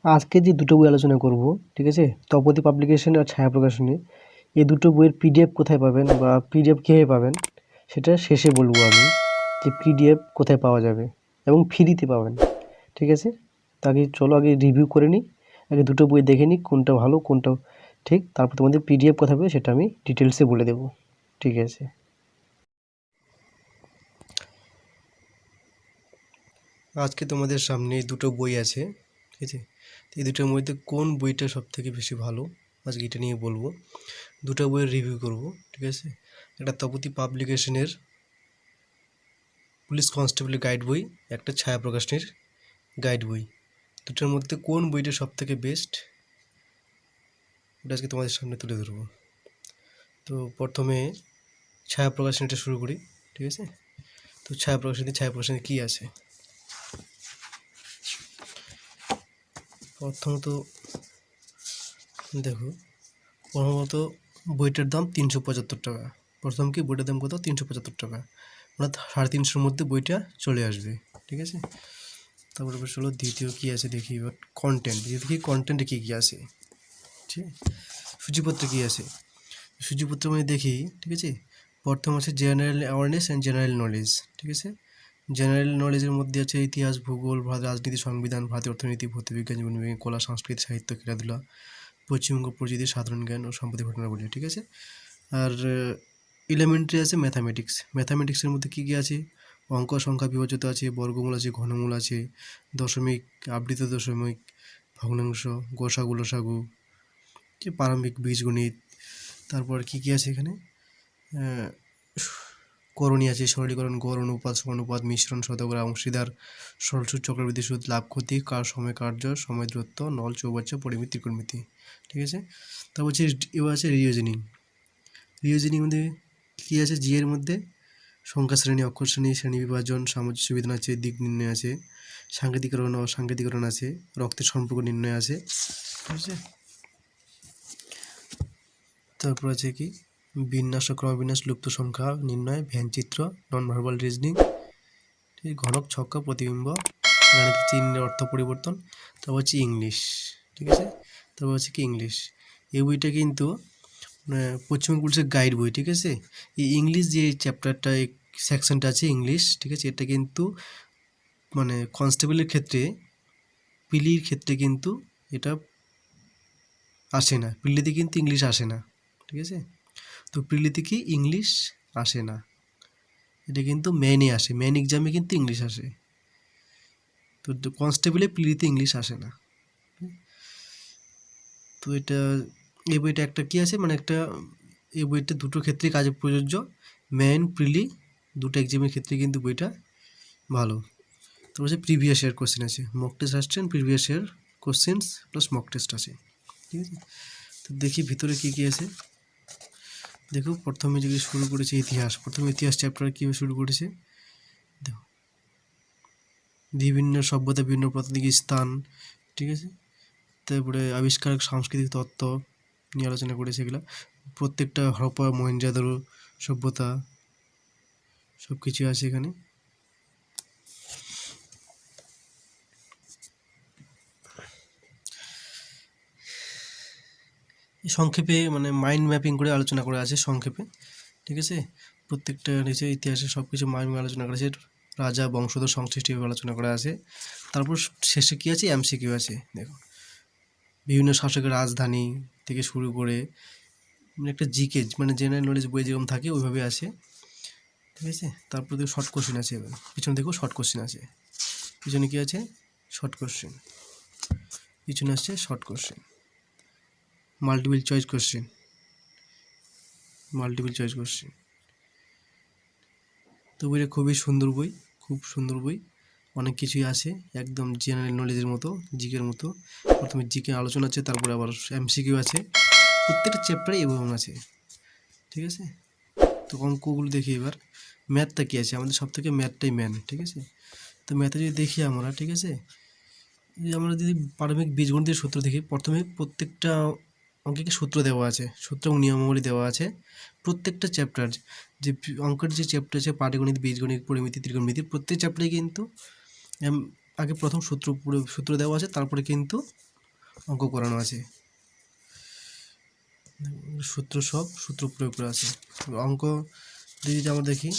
আজকে যে দুটো বই আলোচনা করব, ঠিক আছে, তপতী পাবলিকেশন আর ছায়া প্রকাশনী, এই দুটো বইয়ের পিডিএফ কোথায় পাবেন বা পিডিএফ কীভাবে পাবেন সেটা শেষে বলবো আমি, যে পিডিএফ কোথায় পাওয়া যাবে এবং ফ্রিতে পাবেন, ঠিক আছে। তাকে চলো আগে রিভিউ করে নিই, আগে দুটো বই দেখে নিই কোনটা ভালো কোনটা ঠিক, তারপর তোমাদের পিডিএফ কোথায় পাবে সেটা আমি ডিটেলসে বলে দেবো, ঠিক আছে। আজকে তোমাদের সামনে দুটো বই আছে, ঠিক আছে। এই দুটোর মধ্যে কোন বইটা সবথেকে বেশি ভালো আজকে এটা নিয়ে বলবো, দুটো বইয়ের রিভিউ করব, ঠিক আছে। একটা তপতী পাবলিকেশনের পুলিশ কনস্টেবলের গাইড বই, একটা ছায়া প্রকাশনীর গাইড বই, দুটোর মধ্যে কোন বইটা সবথেকে বেস্ট ওটা আজকে তোমাদের সামনে তুলে ধরবো। তো প্রথমে ছায়া প্রকাশনীটা শুরু করি, ঠিক আছে। তো ছায়া প্রকাশনী কী আছে, প্রথমত দেখো, প্রথমত বইটার দাম 375 টাকা। প্রথম কি বইটার দাম কত? 375 টাকা, মানে 350 মধ্যে বইটা চলে আসবে, ঠিক আছে। তারপরে চলো দ্বিতীয় কী আছে দেখি, এবার কন্টেন্ট দেখি, কন্টেন্টে কী কী আছে, ঠিক আছে। সূচিপত্রে কী আছে, সূচিপত্র মানে দেখি, ঠিক আছে। প্রথম আছে general awareness and general knowledge, ঠিক আছে। জেনারেল নলেজের মধ্যে আছে ইতিহাস, ভূগোল, রাজনীতি, সংবিধান, ভারতীয় অর্থনীতি, ভৌতবিজ্ঞান, জীবনবিজ্ঞান, কলা, সংস্কৃতি, সাহিত্য, খেলাধুলা, পশ্চিমবঙ্গ পরিচিতি, সাধারণ জ্ঞান ও সাম্প্রতিক ঘটনাবলী, ঠিক আছে। আর এলিমেন্টারি আছে ম্যাথামেটিক্সের মধ্যে কী কী আছে, অঙ্ক, সংখ্যা, বিভাজ্যতা আছে, বর্গমূল আছে, ঘনমূল আছে, দশমিক, আবৃত দশমিক, ভগ্নাংশ, গোসাগু লসাগু, যে প্রারম্ভিক বীজগণিত। তারপর কী কী আছে এখানে, করণী আছে, সরলীকরণ, গড়, অনুপাত, সমানুপাত, মিশ্রণ, শতকরা, অংশীদার, সরলসূত্র, চক্রবৃদ্ধি সুদ, লাভ ক্ষতি, সময় কার্য, সময় দূরত্ব, নল, চৌবাচ্য, পরিমিতি, ত্রিকোণমিতি, ঠিক আছে। তারপর হচ্ছে এবার আছে রিওজনিং মধ্যে কী আছে, জি এর মধ্যে সংখ্যা শ্রেণী, অক্ষর শ্রেণী, শ্রেণী বিভাজন, সামঞ্জস্য বিধান আছে, দিক নির্ণয় আছে, সাংকেতিকরণ ও অসাংকেতিকরণ আছে, রক্তের সম্পর্ক নির্ণয় আছে, ঠিক আছে। তারপর আছে কি বিন্যাস ও ক্রমবিন্যাস, লুপ্ত সংখ্যা নির্ণয়, ভ্যানচিত্র, নন ভার্বাল রিজনিং, ঘনক, ছক্কা, প্রতিবিম্ব, গাণিতিক চিহ্নের অর্থ পরিবর্তন। তারপর হচ্ছে ইংলিশ, ঠিক আছে। তারপর হচ্ছে কি ইংলিশ, এই বইটা কিন্তু পশ্চিমবঙ্গ পুলিশের গাইড বই, ঠিক আছে। এই ইংলিশ যে চ্যাপ্টারটা, এই সেকশনটা আছে ইংলিশ, ঠিক আছে, এটা কিন্তু মানে কনস্টেবলের ক্ষেত্রে, পিলির ক্ষেত্রে কিন্তু এটা আসে না, পিলিতে কিন্তু ইংলিশ আসে না, ঠিক আছে। তো প্রিলিতে কি ইংলিশ আসে না, এটা কিন্তু মেনে আসে, মেন এক্সামে কিন্তু ইংলিশ আসে, তো কনস্টেবলে প্রিলিতে ইংলিশ আসে না। তো এটা এই বইটা একটা কী আছে, মানে একটা এই বইটা দুটো ক্ষেত্রে কাজে প্রযোজ্য, মেন প্রিলি দুটো এক্সামের ক্ষেত্রে কিন্তু বইটা ভালো। তো হচ্ছে প্রিভিয়াস ইয়ার কোশ্চেন আছে, মক টেস্ট আসছে, previous year questions plus mock test আছে, ঠিক আছে। তো দেখি ভিতরে কী কী আছে। দেখো প্রথমে যদি শুরু করেছে ইতিহাস, প্রথমে ইতিহাস চ্যাপ্টার কীভাবে শুরু করেছে দেখো, বিভিন্ন সভ্যতা, বিভিন্ন প্রত্নতাত্ত্বিক স্থান, ঠিক আছে। তারপরে আবিষ্কার, সাংস্কৃতিক তত্ত্ব নিয়ে আলোচনা করেছে, এগুলো প্রত্যেকটা হরপ্পা, মহেঞ্জোদারো সভ্যতা সব কিছু আছে এখানে। সংক্ষেপে মানে মাইন্ড ম্যাপিং করে আলোচনা করা আছে সংক্ষেপে, ঠিক আছে। প্রত্যেকটা নিচে ইতিহাসে সব কিছু মাইন্ড আলোচনা করা আছে, রাজা বংশধর সংশ্লিষ্ট আলোচনা করা আছে। তারপর শেষে কী আছে, এমসিকিউ আছে, দেখো বিভিন্ন শাসকের রাজধানী থেকে শুরু করে, মানে একটা জিকে মানে জেনারেল নলেজ বই যেরকম থাকে ওইভাবে আছে, ঠিক আছে। তারপর দেখো শর্ট কোশ্চেন আছে, এবার পিছনে দেখো শর্ট কোশ্চেন আছে, পিছনে কী আছে, শর্ট কোশ্চেন, পিছনে আসছে short question, multiple choice question, তো বইটা খুবই সুন্দর বই, খুব সুন্দর বই, অনেক কিছুই আছে, একদম জেনারেল নলেজের মতো, জিকের মতো। প্রথমে জিকে আলোচনা আছে, তারপরে আবার এমসিকিউ আছে, প্রত্যেকটা চ্যাপ্টারে এবং আছে, ঠিক আছে। তো অঙ্কগুলো দেখি এবার, ম্যাথটা কী আছে, আমাদের সব থেকে ম্যাথটাই ম্যান, ঠিক আছে। তো ম্যাথে যদি দেখি আমরা, ঠিক আছে, আমরা যদি প্রারম্ভিক বীজগণিতের সূত্র দেখি, প্রথমে প্রত্যেকটা অঙ্কে কি সূত্র দেওয়া আছে, সূত্র এবং নিয়মাবলী দেওয়া আছে, প্রত্যেকটা চ্যাপ্টার যে অঙ্কের যে চ্যাপ্টার আছে, পাটিগণিত, বীজগণিত, পরিমিতি, ত্রিকোণমিতি, প্রত্যেক চ্যাপ্টারে কিন্তু আগে প্রথম সূত্র দেওয়া আছে, তারপরে কিন্তু অঙ্ক করানো আছে, সূত্র প্রয়োগ করা আছে। অঙ্ক যদি আমরা দেখি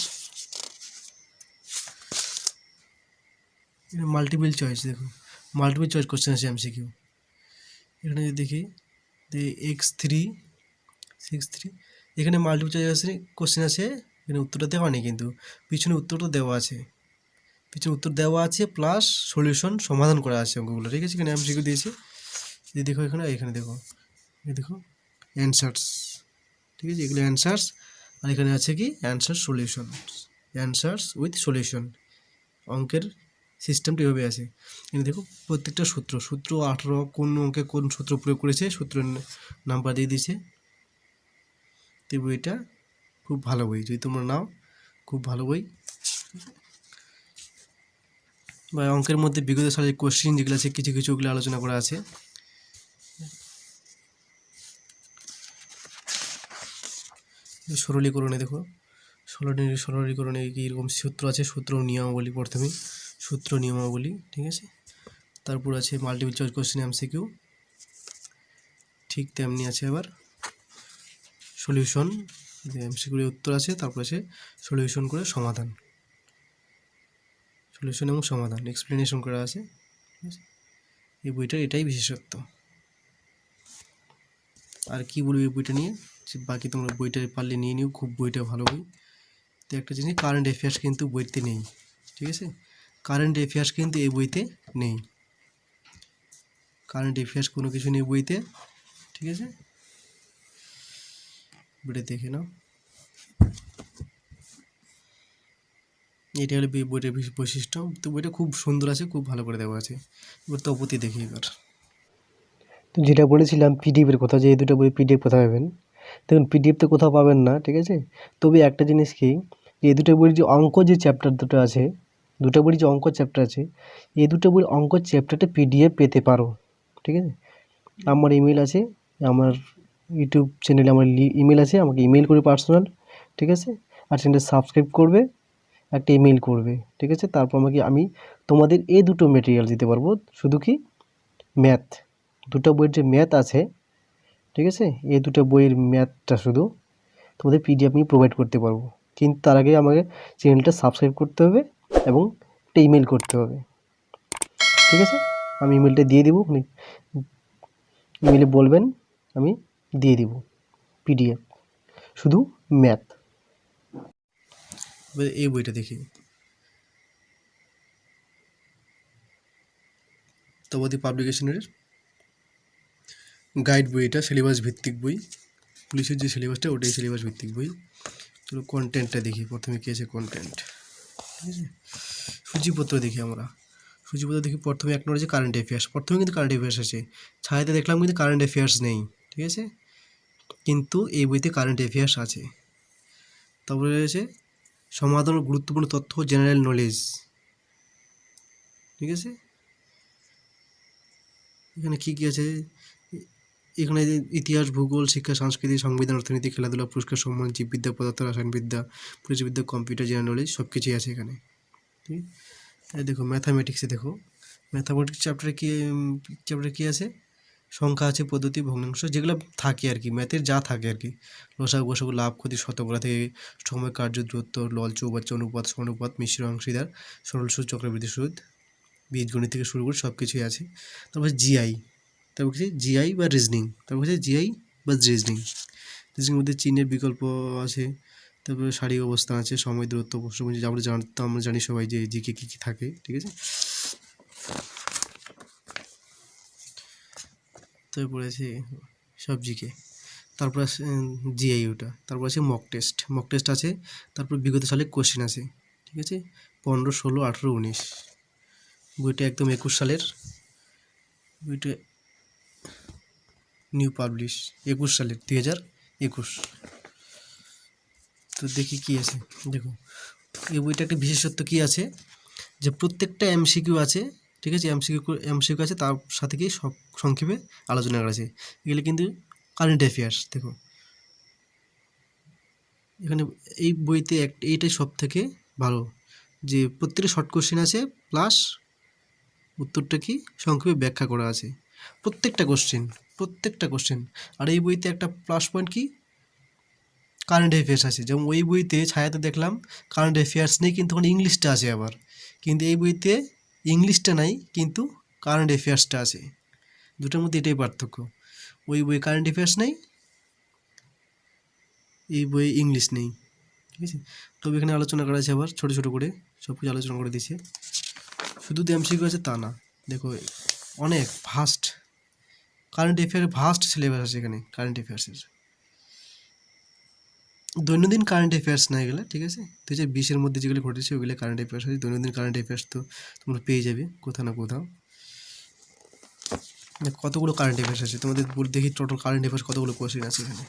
মাল্টিপল চয়েস, দেখুন মাল্টিপল চয়েস কোশ্চেন আছে এমসিকিউ। এখানে যদি দেখি x3 6 3, এখানে মাল্টিপল চয়েস কোশ্চেন আছে, এখানে উত্তরটা দেওয়া নেই কিন্তু পিছনে উত্তরটা দেওয়া আছে, পিছনে উত্তর দেওয়া আছে প্লাস সলিউশন সমাধান করা আছে অঙ্কগুলো, ঠিক আছে। এখানে এমসিকিউ দিয়েছে, যদি দেখো এখানে দেখো অ্যান্সার্স, ঠিক আছে, এগুলো অ্যান্সার্স। আর এখানে আছে কি answer solution, answers with solution. অঙ্কের সিস্টেমটা এভাবে আছে। এখানে দেখো প্রত্যেকটা সূত্র 18 কোন অঙ্কে কোন সূত্র প্রয়োগ করেছে, সূত্রের নাম্বার দিয়ে দিয়েছে। তো বইটা খুব ভালো বই, যদি তোমরা নাও খুব ভালো বই। বা অঙ্কের মধ্যে বিগত সালের কোশ্চেন যেগুলো আছে কিছু কিছুগুলো আলোচনা করা আছে। সরলীকরণে দেখো সরলীকরণে কীরকম সূত্র আছে, সূত্র নিয়মাবলী, প্রথমেই সূত্র নিয়মাবলী, ঠিক আছে। তারপর আছে মাল্টিপল চয়েস কোশ্চেন এমসিকিউ, ঠিক তেমনি আছে আবার সলিউশন, এমসিকিউর উত্তর আছে, তারপর আছে সলিউশন করে সমাধান, সলিউশন এবং সমাধান এক্সপ্লেনেশন করা আছে, ঠিক আছে। এই বইটার এটাই বিশেষত্ব। আর কি বলবো এই বইটা নিয়ে, বাকি তোমরা বইটা পারলে নিয়ে নিও, খুব বইটা ভালো বই। তো একটা জিনিস, কারেন্ট অ্যাফেয়ার্স কিন্তু বইতে নেই, ঠিক আছে। কারেন্ট অ্যাফেয়ার্স কিন্তু এই বইতে নেই, কারেন্ট অ্যাফেয়ার্স কোনো কিছু নেই বইতে, ঠিক আছে। বইটা দেখে নাও, এটা হলো বইটার বৈশিষ্ট্য। তো বইটা খুব সুন্দর আছে, খুব ভালো করে দেওয়া আছে। এবার তপতি দেখি এবার। তো যেটা বলেছিলাম পিডিএফের কথা, যে এই দুটো বই পিডিএফ কোথাও পাবেন, দেখুন পিডিএফ তো কোথাও পাবেন না, ঠিক আছে। তবে একটা জিনিস কি, যে এই দুটো বইয়ের যে অঙ্ক যে চ্যাপ্টার দুটো আছে, দুটো বইয়ের যে অঙ্ক চ্যাপ্টার আছে, এই দুটো বইয়ের অঙ্ক চ্যাপ্টারটা পিডিএফ পেতে পারো, ঠিক আছে। আমার ইমেল আছে, আমার ইউটিউব চ্যানেলে আমার ইমেল আছে, আমাকে ইমেল করে পার্সোনাল, ঠিক আছে। আর চ্যানেলটা সাবস্ক্রাইব করবে, একটা ইমেল করবে, ঠিক আছে। তারপর আমি তোমাদের এই দুটো মেটেরিয়াল দিতে পারবো, শুধু কি ম্যাথ, দুটো বইয়ের যে ম্যাথ আছে, ঠিক আছে, এই দুটো বইয়ের ম্যাথটা শুধু তোমাদের পিডিএফ আমি প্রোভাইড করতে পারবো। কিন্তু তার আগে আমাকে চ্যানেলটা সাবস্ক্রাইব করতে হবে এবং একটা ইমেল করতে হবে, ঠিক আছে। আমি ইমেলটা দিয়ে দেবো, আপনি ইমেলে বলবেন, আমি দিয়ে দিব পিডিএফ, শুধু ম্যাথ। এবার এই বইটা দেখি, তপতি পাবলিকেশনের গাইড বই, এটা সিলেবাস ভিত্তিক বই, পুলিশের যে সিলেবাসটা ওটাই সিলেবাস ভিত্তিক বই। চলো কন্টেন্টটা দেখি, প্রথমে কী আছে কন্টেন্ট, ঠিক আছে। সূচিপত্র দেখি আমরা, সূচিপত্র দেখি প্রথমে এক নম্বর আছে কারেন্ট অ্যাফেয়ার্স, প্রথমে কিন্তু কারেন্ট অ্যাফেয়ার্স আছে, ছায়াতে দেখলাম কিন্তু কারেন্ট অ্যাফেয়ার্স নেই, ঠিক আছে, কিন্তু এই বইতে কারেন্ট অ্যাফেয়ার্স আছে। তারপরে রয়েছে সমাধান গুরুত্বপূর্ণ তথ্য, জেনারেল নলেজ, ঠিক আছে। এখানে কী কী আছে, এখানে ইতিহাস, ভূগোল, শিক্ষা, সংস্কৃতি, সংবিধান, অর্থনীতি, খেলাধুলা, পুরস্কার, সম্মান, জীববিদ্যা, পদার্থ, রসায়নবিদ্যা, পরিবেশবিদ্যা, কম্পিউটার, জেনারেল নলেজ সব কিছুই আছে এখানে, ঠিক। দেখো ম্যাথামেটিক্সে দেখো, ম্যাথামেটিক্স চ্যাপ্টারে কী আছে, সংখ্যা আছে, পদ্ধতি, ভগ্নাংশ, যেগুলো থাকে আর কি, ম্যাথের যা থাকে আর কি, লসাগু গসাগু, লাভ ক্ষতি, শতকরা থেকে সময়, কার্য, দূরত্ব, লল, চৌবাচ্চা, অনুপাত, সমানুপাত, মিশ্র অংশীদার, সরল সুদ, চক্রবৃদ্ধি সুদ, বীজগণিত থেকে শুরু করে সব কিছুই আছে। তারপর জিআই, তারপর হচ্ছে জিআই বা রিজনিং, তারপর হচ্ছে জিআই বা রিজনিং মধ্যে চিহ্নের বিকল্প আছে, তারপরে শারীরিক অবস্থা আছে, সময়, দূরত্ব, প্রশ্নপুঞ্জি, আমরা জানি সবাই যে জিকে কী কী থাকে, ঠিক আছে। তারপরে আছে সব জিকে, তারপর আছে জিআই ওটা, তারপর আছে মক টেস্ট আছে, তারপর বিগত সালের কোশ্চেন আছে, ঠিক আছে। 15, 16, 18, 19 বইটা একদম 21 সালের, বইটা নিউ পাবলিশ 21 সালের, 2021। তো দেখি কী আছে, দেখো এই বইটা একটা বিশেষত্ব কী আছে, যে প্রত্যেকটা এমসিকিউ আছে, ঠিক আছে, এমসিকিউ আছে, তার সাথে কি সব সংক্ষেপে আলোচনা করা আছে। এগুলো কিন্তু কারেন্ট অ্যাফেয়ার্স, দেখো এখানে এই বইতে এইটাই সব থেকে ভালো, যে প্রত্যেকটা শর্ট কোশ্চেন আছে প্লাস উত্তরটা কি সংক্ষেপে ব্যাখ্যা করা আছে। প্রত্যেকটা কোশ্চেন। আর এই বইতে একটা প্লাস পয়েন্ট কি, কারেন্ট অ্যাফেয়ার্স আছে। যেমন ওই বইতে ছায়াতে দেখলাম কারেন্ট অ্যাফেয়ার্স নেই, কিন্তু ওখানে ইংলিশটা আছে আবার, কিন্তু এই বইতে ইংলিশটা নাই কিন্তু কারেন্ট অ্যাফেয়ার্সটা আছে। দুটোর মধ্যে এটাই পার্থক্য, ওই বই কারেন্ট অ্যাফেয়ার্স নেই, এই বই ইংলিশ নেই, ঠিক আছে। তবে এখানে আলোচনা করা আছে আবার ছোটো ছোটো করে সব কিছু আলোচনা করে দিয়েছে। শুধু এমসিকিউ আছে তা না, দেখো অনেক vast current affair, vast syllabus আছে এখানে কারেন্ট অ্যাফেয়ার্সের। দৈনন্দিন কারেন্ট অ্যাফেয়ার্স না এগুলো, ঠিক আছে। 2020-এর মধ্যে যেগুলো ঘটেছে ওগুলো কারেন্ট অ্যাফেয়ার্স আছে। দৈনন্দিন কারেন্ট অ্যাফেয়ার্স তো তোমরা পেয়ে যাবে কোথাও না কোথাও। কতগুলো কারেন্ট অ্যাফেয়ার্স আছে তোমাদের দেখি, টোটাল কারেন্ট অ্যাফেয়ার্স কতগুলো কোশ্চেন আছে এখানে।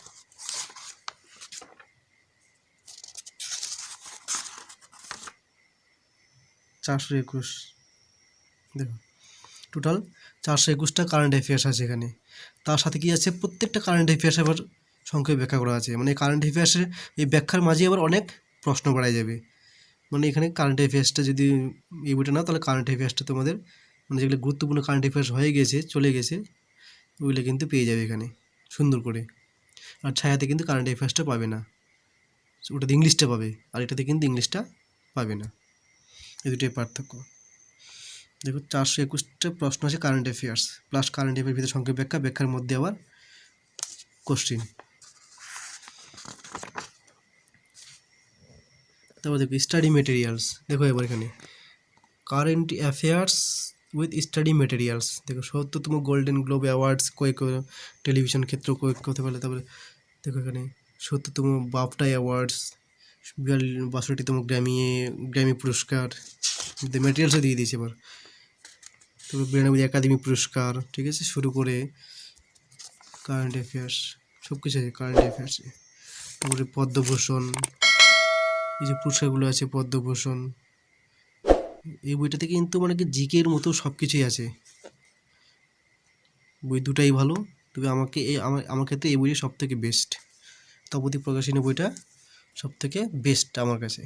421, দেখো টোটাল 421টা কারেন্ট অ্যাফেয়ার্স আছে এখানে। তার সাথে কি আছে, প্রত্যেকটা কারেন্ট অ্যাফেয়ার্স আবার সংক্ষেপে ব্যাখ্যা করা আছে। মানে কারেন্ট অ্যাফেয়ার্সের এই ব্যাখ্যার মাঝে আবার অনেক প্রশ্ন বাড়ায় যাবে। মানে এখানে কারেন্ট অ্যাফেয়ার্সটা যদি এই বইটা না, তাহলে কারেন্ট অ্যাফেয়ার্সটা তোমাদের মানে যেগুলো গুরুত্বপূর্ণ কারেন্ট অ্যাফেয়ার্স হয়ে গেছে, চলে গেছে, ওইগুলো কিন্তু পেয়ে যাবে এখানে সুন্দর করে। আর ছায়াতে কিন্তু কারেন্ট অ্যাফেয়ার্সটা পাবে না, ওটাতে ইংলিশটা পাবে, আর এটাতে কিন্তু ইংলিশটা পাবে না। এই দুটোই পার্থক্য। দেখো 421টা প্রশ্ন আছে current affairs, plus current affairs ভিতরে সংক্ষেপ ব্যাখ্যা, ব্যাখ্যার মধ্যে আবার কোশ্চিন। তারপর দেখো স্টাডি মেটেরিয়ালস, দেখো এবার এখানে current affairs with study materials. দেখো 70তম গোল্ডেন গ্লোব অ্যাওয়ার্ডস কয়েক টেলিভিশন ক্ষেত্র কয়েক হতে পারে। তারপরে দেখো এখানে 70তম বাফটা অ্যাওয়ার্ডস, 62তম গ্র্যামি পুরস্কার মেটেরিয়ালসও দিয়ে দিয়েছে এবার। তারপর 92 একাডেমি পুরস্কার, ঠিক আছে, শুরু করে কারেন্ট অ্যাফেয়ার্স সব কিছু আছে কারেন্ট অ্যাফেয়ার্সে। তারপরে পদ্মভূষণ, এই যে পুরস্কারগুলো আছে পদ্মভূষণ, এই বইটাতে কিন্তু মানে কি জিকের মতো সব কিছুই আছে। বই দুটাই ভালো, তবে আমার ক্ষেত্রে এই বইটা সব থেকে বেস্ট। তপতি প্রকাশনী বইটা সব থেকে বেস্ট আমার কাছে।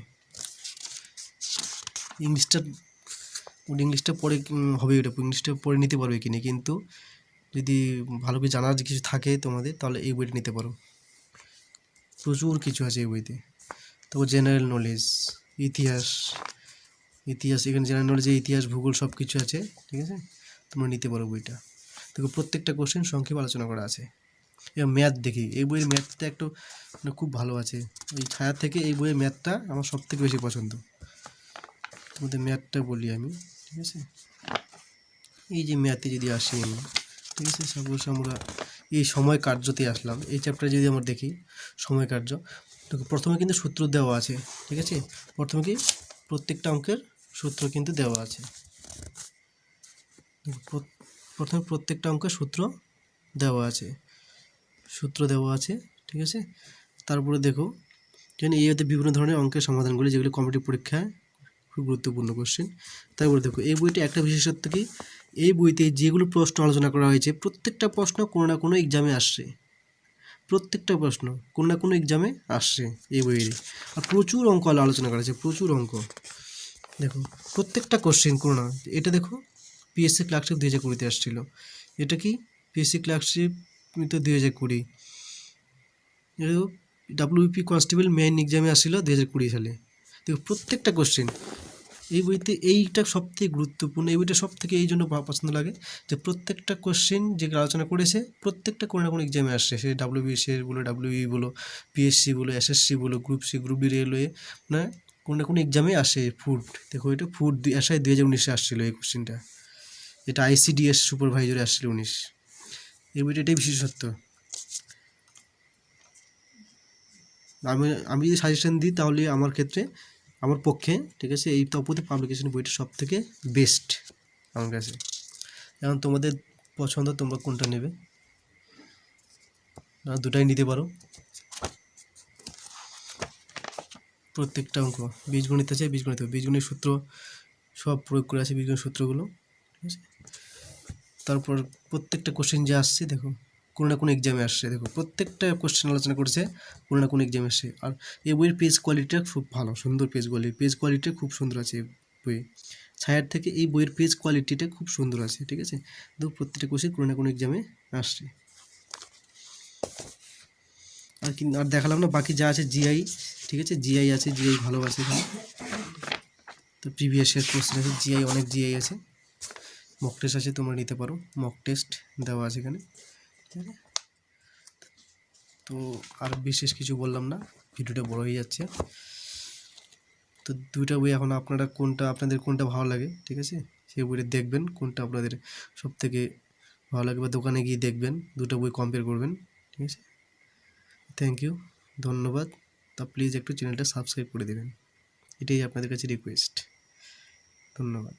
ইংলিশটা পরে হবে, ওটা ইংলিশটা পরে নিতে পারবে কিনা, কিন্তু যদি ভালো করে জানার কিছু থাকে তোমাদের, তাহলে এই বইটা নিতে পারো, প্রচুর কিছু আছে এই বইতে। তারপর জেনারেল নলেজ, ইতিহাস, এখানে জেনারেল নলেজে ইতিহাস ভূগোল সব কিছু আছে, ঠিক আছে, তোমরা নিতে পারো বইটা। দেখো প্রত্যেকটা কোশ্চেন সংক্ষেপে আলোচনা করা আছে। এবার ম্যাথ দেখি, এই বইয়ের ম্যাথটা একটু মানে খুব ভালো আছে। ওই ছায়া থেকে এই বইয়ের ম্যাথটা আমার সব থেকে বেশি পছন্দ। তোমাদের ম্যাথটা বলি আমি, ঠিক আছে। এই যে ম্যাথে যদি আসি আমি, ঠিক আছে, সাপোজ আমরা এই সময় কার্যতে আসলাম, এই চ্যাপ্টারে যদি আমরা দেখি সময় কার্য, দেখো প্রথমে কিন্তু সূত্র দেওয়া আছে, ঠিক আছে। প্রথমে কি প্রত্যেকটা অঙ্কের সূত্র কিন্তু দেওয়া আছে। প্রথমে প্রত্যেকটা অঙ্কের সূত্র দেওয়া আছে, ঠিক আছে। তারপরে দেখো যেন এতে বিভিন্ন ধরনের অঙ্কের সমাধানগুলি, যেগুলি কম্পিটিটিভ পরীক্ষায় খুব গুরুত্বপূর্ণ কোশ্চেন। তারপরে দেখো এই বইটি একটা বিশেষত্ব কি, এই বইতে যেগুলো প্রশ্ন আলোচনা করা হয়েছে প্রত্যেকটা প্রশ্ন কোনো না কোনো এক্সামে আসছে, প্রত্যেকটা প্রশ্ন কোনো না কোনো এক্সামে আসছে এই বইয়ে। আর প্রচুর অঙ্ক আলোচনা করা হয়েছে, প্রচুর অঙ্ক। দেখো প্রত্যেকটা কোশ্চেন কোনো না, এটা দেখো পিএসসি ক্লার্কশিপ 2020-তে আসছিলো, এটা কি পিএসসি ক্লার্কশিপ তো 2020, এটা ডাব্লিউপি কনস্টেবল মেইন এক্সামে আসছিলো 2020 সালে। দেখো প্রত্যেকটা কোশ্চেন এই বইতে, এইটা সবথেকে গুরুত্বপূর্ণ, এই বইটা সব থেকে এই জন্য পছন্দ লাগে যে প্রত্যেকটা কোশ্চেন যেগুলো আলোচনা করেছে প্রত্যেকটা কোনো না কোনো এক্সামে আসছে, সে ডাব্লিউবিসিএস বলো, ডাব্লিউই বলো, পিএসসি বলো, এসএসসি বলো, group C, group B, railway, মানে কোনো না কোনো এক্সামে আসে। ফুড, দেখো এটা ফুড আসায় 2019-এ আসছিলো এই কোশ্চেনটা, এটা আইসিডিএস সুপারভাইজারে আসছিলো 19। এই বইটা এটাই বিশেষত্ব। আমি যদি সাজেশন দিই তাহলে আমার ক্ষেত্রে, আমার পক্ষে, ঠিক আছে, এই তপতি পাবলিকেশন বইটা সব থেকে বেস্ট আমার কাছে। এখন তোমাদের পছন্দ, তোমরা কোনটা নেবে, দুটাই নিতে পারো। প্রত্যেকটা অঙ্ক বীজগণিত আছে, বীজগণিত সূত্র সব প্রয়োগ করে আছে, বীজগণিত সূত্রগুলো, ঠিক আছে। তারপর প্রত্যেকটা কোশ্চেন যে আসছে দেখো কোনো না কোনো এক্সামে আসছে, দেখো প্রত্যেকটা কোশ্চেন আলোচনা করেছে কোনো না কোনো এক্সামে আসছে। আর এই বইয়ের পেজ কোয়ালিটিটা খুব ভালো, সুন্দর পেজ কোয়ালিটি খুব সুন্দর আছে এই বই। ছায়ার থেকে এই বইয়ের পেজ কোয়ালিটিটা খুব সুন্দর আছে, ঠিক আছে। তো প্রত্যেকটা কোশ্চেন কোনো না কোনো এক্সামে আসছে। আর দেখালাম না বাকি যা আছে জিআই, ঠিক আছে, জিআই আছে, জিআই ভালো আছে এখানে। তো প্রিভিয়াস ইয়ার কোশ্চেন আছে, জিআই অনেক জিআই আছে, মক টেস্ট আছে, তোমরা নিতে পারো, মক টেস্ট দেওয়া আছে এখানে, ঠিক আছে। তো আর বিশেষ কিছু বললাম না, ভিডিওটা বড় হয়ে যাচ্ছে। তো দুইটা বই এখন আপনাদের কোনটা ভালো লাগে, ঠিক আছে, সেই বইটা দেখবেন কোনটা আপনাদের সব থেকে ভালো লাগে, বা দোকানে গিয়ে দেখবেন, দুটো বই কম্পেয়ার করবেন, ঠিক আছে। থ্যাংক ইউ, ধন্যবাদ। তা প্লিজ একটু চ্যানেলটা সাবস্ক্রাইব করে দেবেন, এটাই আপনাদের কাছে রিকোয়েস্ট। ধন্যবাদ।